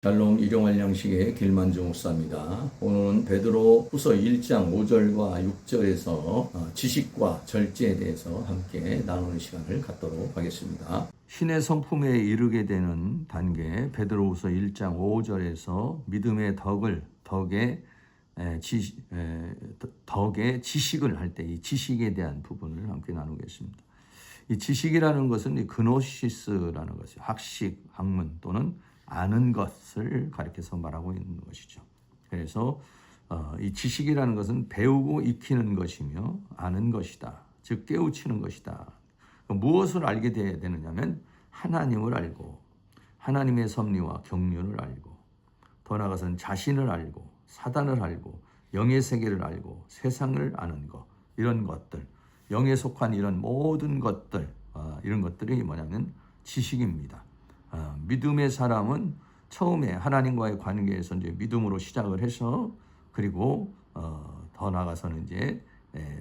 샬롬 일용할 양식의 길만주 목사입니다. 오늘은 베드로 후서 1장 5절과 6절에서 지식과 절제에 대해서 함께 나누는 시간을 갖도록 하겠습니다. 신의 성품에 이르게 되는 단계, 베드로 후서 1장 5절에서 믿음의 덕의 지식을 할 때 이 지식에 대한 부분을 함께 나누겠습니다. 이 지식이라는 것은 그노시스라는 것이 학식, 학문 또는 아는 것을 가리켜서 말하고 있는 것이죠. 그래서 이 지식이라는 것은 배우고 익히는 것이며 아는 것이다. 즉 깨우치는 것이다. 무엇을 알게 돼야 되느냐면 하나님을 알고 하나님의 섭리와 경륜을 알고 더 나아가서는 자신을 알고 사단을 알고 영의 세계를 알고 세상을 아는 것, 이런 것들, 영에 속한 이런 모든 것들, 이런 것들이 뭐냐면 지식입니다. 믿음의 사람은 처음에 하나님과의 관계에서 이제 믿음으로 시작을 해서 그리고 더 나아가서는 이제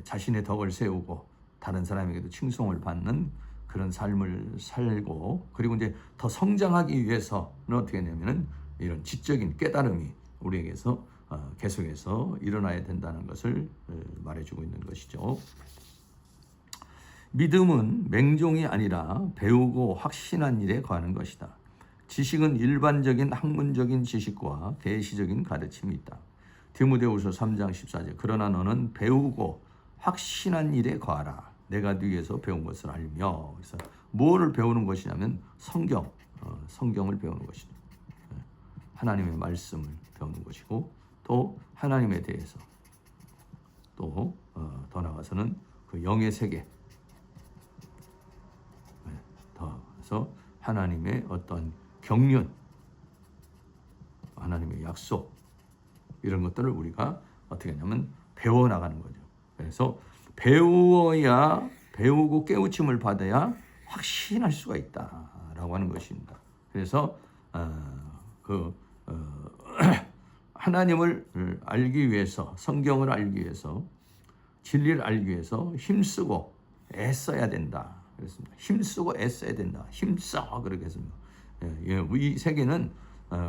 자신의 덕을 세우고 다른 사람에게도 칭송을 받는 그런 삶을 살고, 그리고 이제 더 성장하기 위해서는 어떻게 하냐면은 이런 지적인 깨달음이 우리에게서 계속해서 일어나야 된다는 것을 말해주고 있는 것이죠. 믿음은 맹종이 아니라 배우고 확신한 일에 관한 것이다. 지식은 일반적인 학문적인 지식과 계시적인 가르침이 있다. 디모데후서 3장 14절 그러나 너는 배우고 확신한 일에 거하라. 내가 네에서 배운 것을 알며. 그래서 무엇을 배우는 것이냐면 성경을 배우는 것이다. 하나님의 말씀을 배우는 것이고 또 하나님에 대해서 또 더 나아가서는 그 영의 세계, 그래서 하나님의 어떤 경륜, 하나님의 약속, 이런 것들을 우리가 어떻게 하냐면 배워나가는 거죠. 그래서 배우고 깨우침을 받아야 확신할 수가 있다라고 하는 것입니다. 그래서 하나님을 알기 위해서, 성경을 알기 위해서, 진리를 알기 위해서 힘쓰고 애써야 된다. 그렇습니다. 힘쓰고 애써야 된다. 힘써, 그렇게 했습니다. 이 세계는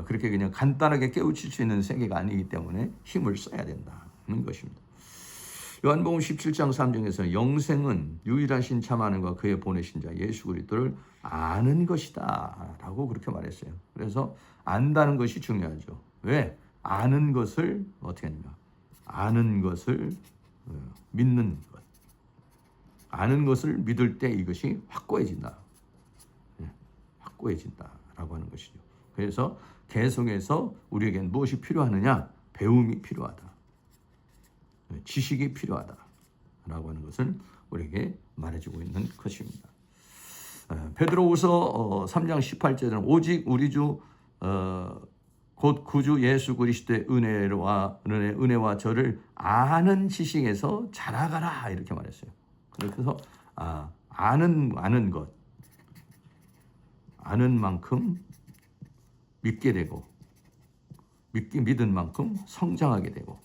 그렇게 그냥 간단하게 깨우칠 수 있는 세계가 아니기 때문에 힘을 써야 된다는 것입니다. 요한복음 17장 3절에서 영생은 유일하신 참 하나님과 그의 보내신 자 예수 그리스도를 아는 것이다 라고 그렇게 말했어요. 그래서 안다는 것이 중요하죠. 왜? 아는 것을 어떻게 하냐? 아는 것을 믿는 것. 아는 것을 믿을 때 이것이 확고해진다. 확고해진다라고 하는 것이죠. 그래서 계속해서 우리에겐 무엇이 필요하느냐? 배움이 필요하다. 지식이 필요하다라고 하는 것을 우리에게 말해주고 있는 것입니다. 베드로후서 3장 18절에는 오직 우리 주 곧 구주 예수 그리스도의 은혜와 저를 아는 지식에서 자라가라, 이렇게 말했어요. 그래서 아는 것, 아는 만큼 믿게 되고 믿은 만큼 성장하게 되고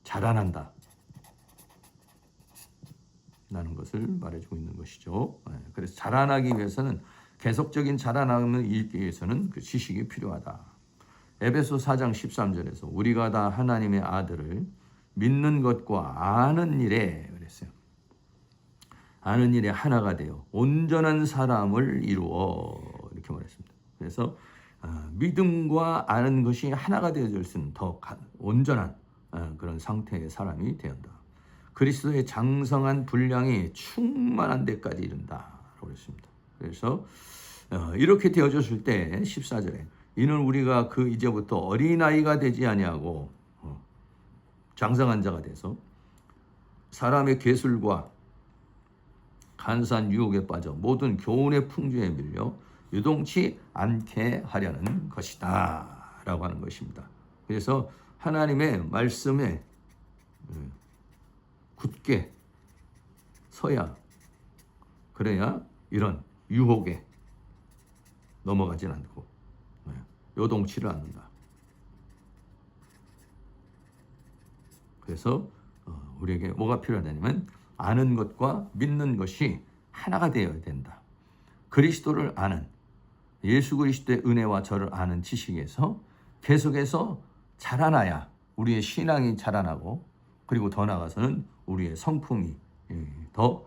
자라난다 라는 것을 말해주고 있는 것이죠. 그래서 자라나기 위해서는, 계속적인 자라남을 이루기 위해서는 그 지식이 필요하다. 에베소 4장 13절에서 우리가 다 하나님의 아들을 믿는 것과 아는 일에, 그랬어요. 아는 일에 하나가 되어 온전한 사람을 이루어, 이렇게 말했습니다. 그래서 믿음과 아는 것이 하나가 되어질 수 있는 더 온전한 그런 상태의 사람이 되었다. 그리스도의 장성한 분량이 충만한 데까지 이른다라고 했습니다. 그래서 이렇게 되어졌을 때 14절에 이는 우리가 그 이제부터 어린아이가 되지 아니하고 장성한 자가 돼서 사람의 괴술과 간사한 유혹에 빠져 모든 교훈의 풍조에 밀려 유동치 않게 하려는 것이다 라고 하는 것입니다. 그래서 하나님의 말씀에 굳게 서야, 그래야 이런 유혹에 넘어가진 않고 요동치를 않는다. 그래서 우리에게 뭐가 필요하냐면 아는 것과 믿는 것이 하나가 되어야 된다. 그리스도를 아는, 예수 그리스도의 은혜와 저를 아는 지식에서 계속해서 자라나야 우리의 신앙이 자라나고, 그리고 더 나아가서는 우리의 성품이 더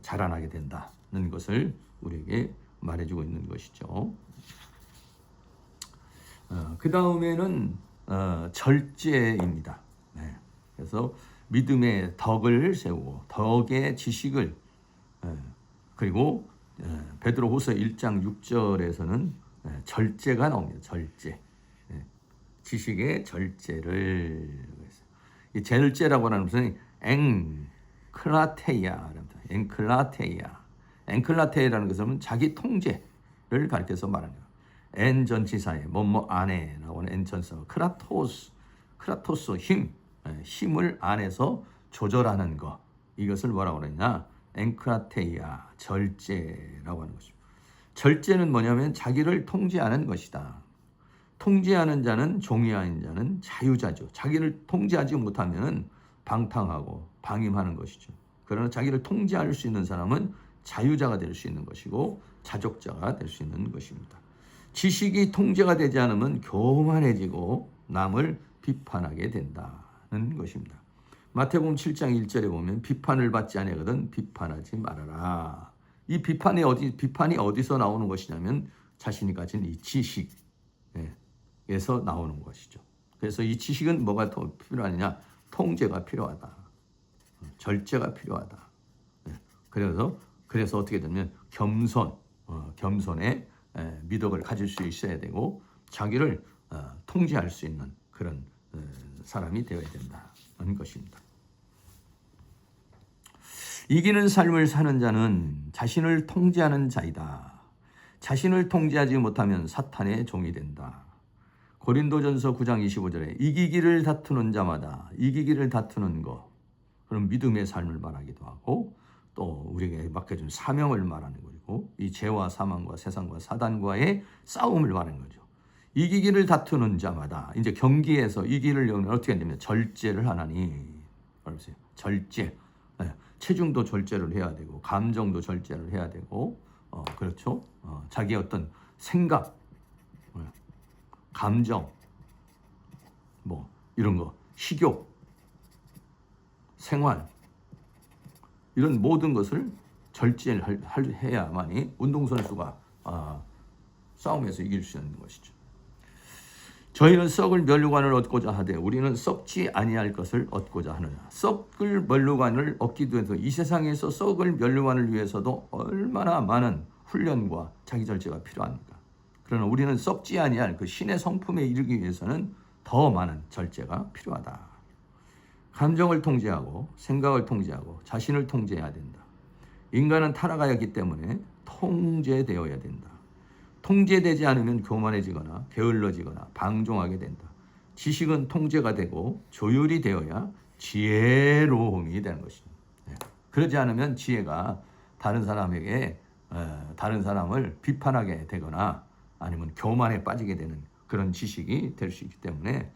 자라나게 된다는 것을 우리에게 말해주고 있는 것이죠. 그 다음에는 절제입니다. 네. 그래서 믿음의 덕을 세우고 덕의 지식을, 그리고 베드로후서 1장 6절에서는 절제가 나옵니다. 절제. 지식의 절제를. 이 절제라고 하는 것은 앵클라테이아랍니다. 앵클라테이라는 것은 자기 통제를 가리켜서 말합니다. 엔 전치사에 뭐뭐 안에 나오는 엔 전사, 크라토스 힘을 안에서 조절하는 것, 이것을 뭐라고 그러냐, 앵크라테이아, 절제라고 하는 것입니다. 절제는 뭐냐면 자기를 통제하는 것이다. 통제하는 자는 종이 아닌 자는 자유자죠. 자기를 통제하지 못하면 방탕하고 방임하는 것이죠. 그러나 자기를 통제할 수 있는 사람은 자유자가 될 수 있는 것이고 자족자가 될 수 있는 것입니다. 지식이 통제가 되지 않으면 교만해지고 남을 비판하게 된다는 것입니다. 마태복음 7장 1절에 보면 비판을 받지 아니하거든 비판하지 말아라. 이 비판이 어디서 나오는 것이냐면 자신이 가진 이 지식에서 나오는 것이죠. 그래서 이 지식은 뭐가 더 필요하느냐? 통제가 필요하다. 절제가 필요하다. 그래서 어떻게 되면 겸손의 미덕을 가질 수 있어야 되고 자기를 통제할 수 있는 그런 사람이 되어야 된다는 것입니다. 이기는 삶을 사는 자는 자신을 통제하는 자이다. 자신을 통제하지 못하면 사탄의 종이 된다. 고린도전서 9장 25절에 이기기를 다투는 자마다 이기기를 다투는 것, 그런 믿음의 삶을 말하기도 하고 또 우리에게 맡겨준 사명을 말하는 것이고, 이 죄와 사망과 세상과 사단과의 싸움을 말하는 거죠. 이기기를 다투는 자마다, 이제 경기에서 이기를 영면 어떻게 되냐면 절제를 하나니, 절제. 체중도 절제를 해야 되고 감정도 절제를 해야 되고, 그렇죠. 자기의 어떤 생각, 감정, 뭐 이런 거, 식욕, 생활, 이런 모든 것을 절제를 해야만이 운동선수가 싸움에서 이길 수 있는 것이죠. 저희는 썩을 면류관을 얻고자 하되 우리는 썩지 아니할 것을 얻고자 하느냐. 썩을 면류관을 얻기 위해서 이 세상에서 썩을 면류관을 위해서도 얼마나 많은 훈련과 자기 절제가 필요합니까? 그러나 우리는 썩지 아니할 그 신의 성품에 이르기 위해서는 더 많은 절제가 필요하다. 감정을 통제하고 생각을 통제하고 자신을 통제해야 된다. 인간은 타락하였기 때문에 통제되어야 된다. 통제되지 않으면 교만해지거나 게을러지거나 방종하게 된다. 지식은 통제가 되고 조율이 되어야 지혜로움이 되는 것입니다. 그러지 않으면 지혜가 다른 사람을 비판하게 되거나 아니면 교만에 빠지게 되는 그런 지식이 될 수 있기 때문에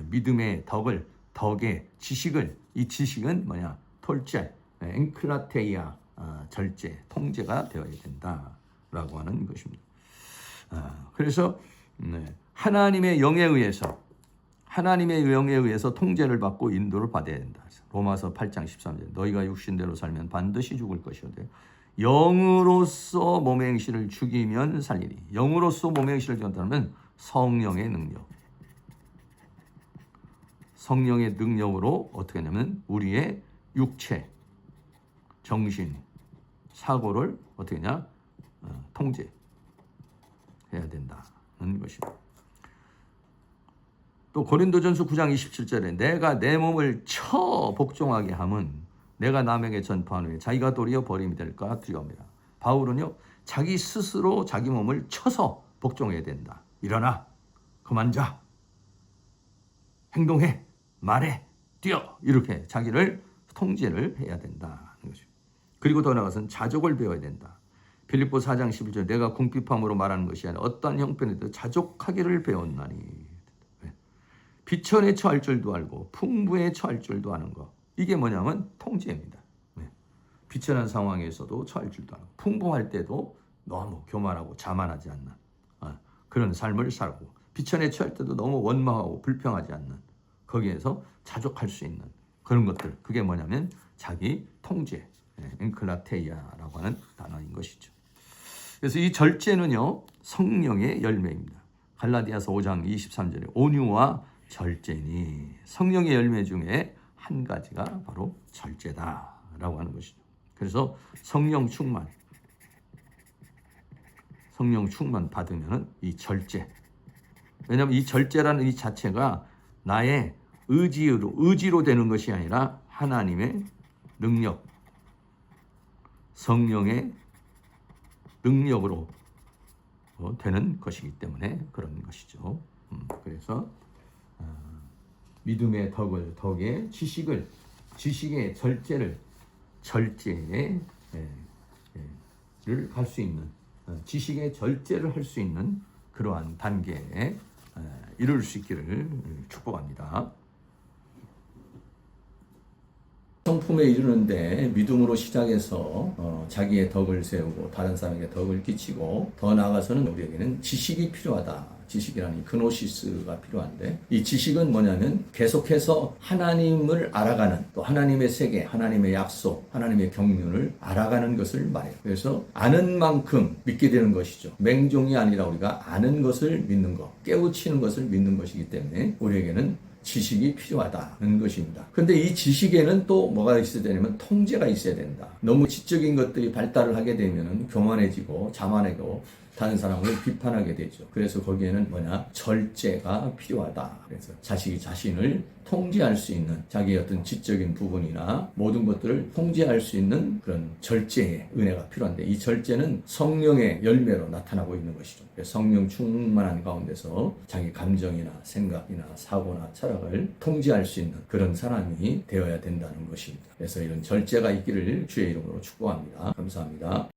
믿음의 덕의 지식을, 이 지식은 뭐냐? 톨제, 앵클라테이아, 절제, 통제가 되어야 된다라고 하는 것입니다. 그래서 하나님의 영에 의해서 통제를 받고 인도를 받아야 된다. 로마서 8장 13절 너희가 육신대로 살면 반드시 죽을 것이오되 영으로서 몸의 행실을 죽이면 살리리. 영으로서 몸의 행실을 죽인다면 성령의 능력으로 어떻게 하냐면 우리의 육체, 정신, 사고를 어떻게 하냐? 통제해야 된다는 것입니다. 또 고린도전서 9장 27절에 내가 내 몸을 쳐 복종하게 함은 내가 남에게 전파한 후에 자기가 도리어 버림이 될까 두려움이라. 바울은요, 자기 스스로 자기 몸을 쳐서 복종해야 된다. 일어나, 그만 자, 행동해, 말해, 뛰어, 이렇게 자기를 통제를 해야 된다는 것입니다. 그리고 더 나아가서는 자족을 배워야 된다. 빌립보 4장 11절 내가 궁핍함으로 말하는 것이 아니라 어떠한 형편에도 자족하기를 배웠나니. 비천에 처할 줄도 알고 풍부에 처할 줄도 아는 것. 이게 뭐냐면 통제입니다. 비천한 상황에서도 처할 줄도 알고 풍부할 때도 너무 교만하고 자만하지 않는 그런 삶을 살고, 비천에 처할 때도 너무 원망하고 불평하지 않는, 거기에서 자족할 수 있는 그런 것들, 그게 뭐냐면 자기 통제, 엔클라테이아라고 하는 단어인 것이죠. 그래서 이 절제는요, 성령의 열매입니다. 갈라디아서 5장 23절에 온유와 절제니, 성령의 열매 중에 한 가지가 바로 절제다라고 하는 것이죠. 그래서 성령 충만 받으면 이 절제, 왜냐하면 이 절제라는 이 자체가 나의 의지로 되는 것이 아니라 하나님의 능력, 성령의 능력으로 되는 것이기 때문에 그런 것이죠. 그래서 믿음의 덕에 지식의 절제를 갈 수 있는, 지식의 절제를 할 수 있는 그러한 단계에 이룰 수 있기를 축복합니다. 성품에 이르는데 믿음으로 시작해서 자기의 덕을 세우고 다른 사람에게 덕을 끼치고, 더 나아가서는 우리에게는 지식이 필요하다. 지식이라는 그노시스가 필요한데, 이 지식은 뭐냐면 계속해서 하나님을 알아가는, 또 하나님의 세계, 하나님의 약속, 하나님의 경륜을 알아가는 것을 말해요. 그래서 아는 만큼 믿게 되는 것이죠. 맹종이 아니라 우리가 아는 것을 믿는 것, 깨우치는 것을 믿는 것이기 때문에 우리에게는 지식이 필요하다는 것입니다. 그런데 이 지식에는 또 뭐가 있어야 되냐면 통제가 있어야 된다. 너무 지적인 것들이 발달을 하게 되면 교만해지고 자만하고 다른 사람을 비판하게 되죠. 그래서 거기에는 절제가 필요하다. 그래서 자신을 통제할 수 있는, 자기의 어떤 지적인 부분이나 모든 것들을 통제할 수 있는 그런 절제의 은혜가 필요한데, 이 절제는 성령의 열매로 나타나고 있는 것이죠. 성령 충만한 가운데서 자기 감정이나 생각이나 사고나 철학을 통제할 수 있는 그런 사람이 되어야 된다는 것입니다. 그래서 이런 절제가 있기를 주의 이름으로 축복합니다. 감사합니다.